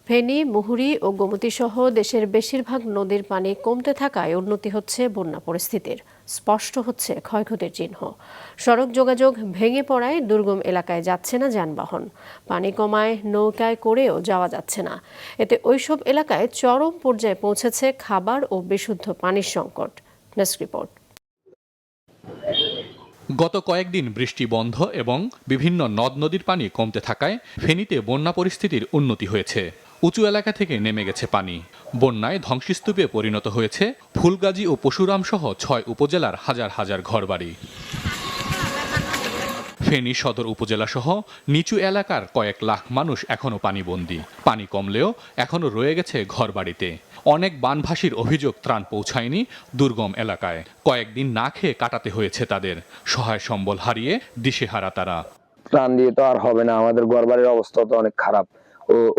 ফেনী, মুহুরী ও গোমতী সহ দেশের বেশিরভাগ নদীর পানি কমতে থাকায় উন্নতি হচ্ছে বন্যা পরিস্থিতির। স্পষ্ট হচ্ছে ক্ষয়ক্ষতির চিহ্ন। সড়ক যোগাযোগ ভেঙে পড়ায় দুর্গম এলাকায় যাচ্ছে না যানবাহন। পানি কমায় নৌকায় করেও যাওয়া যাচ্ছে না। এতে ওইসব এলাকায় চরম পর্যায়ে পৌঁছেছে খাবার ও বিশুদ্ধ পানির সংকট। Desk report. গত কয়েকদিন বৃষ্টি বন্ধ এবং বিভিন্ন নদ নদীর পানি কমতে থাকায় ফেনীতে বন্যা পরিস্থিতির উন্নতি হয়েছে। উঁচু এলাকা থেকে নেমে গেছে পানি। বন্যায় ধ্বংসস্তূপে পরিণত হয়েছে ফুলগাজী ও পশুরাম সহ ৬ উপজেলার হাজার হাজার ঘরবাড়ি। ফেনী সদর উপজেলা সহ নিচু এলাকার কয়েক লাখ মানুষ এখনো পানিবন্দী। পানি কমলেও এখনো রয়ে গেছে ঘরবাড়িতে। অনেক বানভাসীর অভিযোগ ত্রাণ পৌঁছায়নি দুর্গম এলাকায়। কয়েকদিন না খেয়ে কাটাতে হয়েছে তাদের। সহায় সম্বল হারিয়ে দিশেহারা তারা। ত্রাণ দিয়ে তো আর হবে না, আমাদের ঘরবাড়ির অবস্থা তো অনেক খারাপ।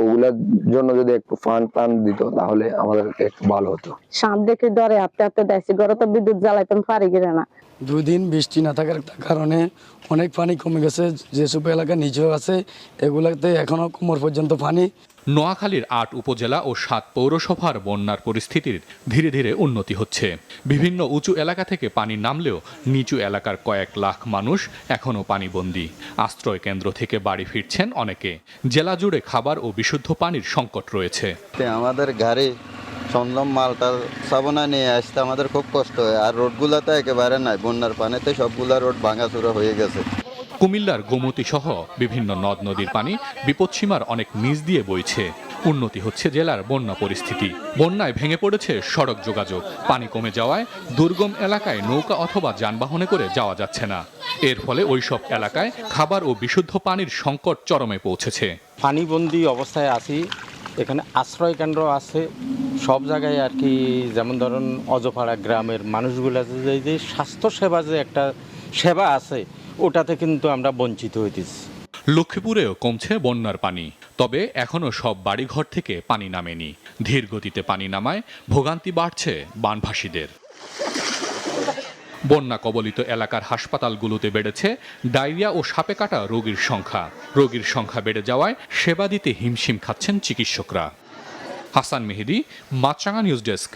ওগুলোর জন্য যদি একটু ফান্ড দিত তাহলে আমাদের একটু ভালো হতো। সাপ দেখে ডরে হাঁটতে হাঁটতে দেখছি, ঘরে তো বিদ্যুৎ জ্বালাইতাম পারি কিনা না। 2 দিন বৃষ্টি না থাকার কারণে অনেক পানি কমে গেছে। যেসব এলাকা নিচেও আছে এগুলাতে এখনো কোমর পর্যন্ত পানি। নোয়াখালীর 8 উপজেলা ও 7 পৌরসভার বন্যার পরিস্থিতির ধীরে ধীরে উন্নতি হচ্ছে। বিভিন্ন উঁচু এলাকা থেকে পানি নামলেও নিচু এলাকার কয়েক লাখ মানুষ এখনও পানিবন্দী। আশ্রয় কেন্দ্র থেকে বাড়ি ফিরছেন অনেকে। জেলা জুড়ে খাবার ও বিশুদ্ধ পানির সংকট রয়েছে। আমাদের গাড়ি সন্দম মালটা সাবনা নিয়ে আসতে আমাদের খুব কষ্ট হয়, আর রোডগুলোতে একেবারে নাই। বন্যার পানিতে সবগুলা রোড ভাঙাচুরা হয়ে গেছে। কুমিল্লার গোমতী সহ বিভিন্ন নদ নদীর পানি বিপদসীমার অনেক নিচ দিয়ে বইছে। উন্নতি হচ্ছে জেলার বন্যা পরিস্থিতি। বন্যায় ভেঙে পড়েছে সড়ক যোগাযোগ। পানি কমে যাওয়ায় দুর্গম এলাকায় নৌকা অথবা যানবাহনে করে যাওয়া যাচ্ছে না। এর ফলে ওইসব এলাকায় খাবার ও বিশুদ্ধ পানির সংকট চরমে পৌঁছেছে। পানিবন্দী অবস্থায় আছি। এখানে আশ্রয় কেন্দ্র আছে সব জায়গায় আর কি। যেমন ধরুন অজপাড়া গ্রামের মানুষগুলো যে স্বাস্থ্য সেবা যে একটা সেবা আছে ওটাতে কিন্তু আমরা বঞ্চিত হইতেছি। লক্ষ্মীপুরেও কমছে বন্যার পানি, তবে এখনও সব বাড়িঘর থেকে পানি নামেনি। ধীর গতিতে পানি নামায় ভোগান্তি বাড়ছে বানভাসীদের। বন্যা কবলিত এলাকার হাসপাতালগুলোতে বেড়েছে ডায়রিয়া ও সাপে কাটা রোগীর সংখ্যা। রোগীর সংখ্যা বেড়ে যাওয়ায় সেবা দিতে হিমশিম খাচ্ছেন চিকিৎসকরা। হাসান মেহেদী, মাছরাঙা নিউজ ডেস্ক।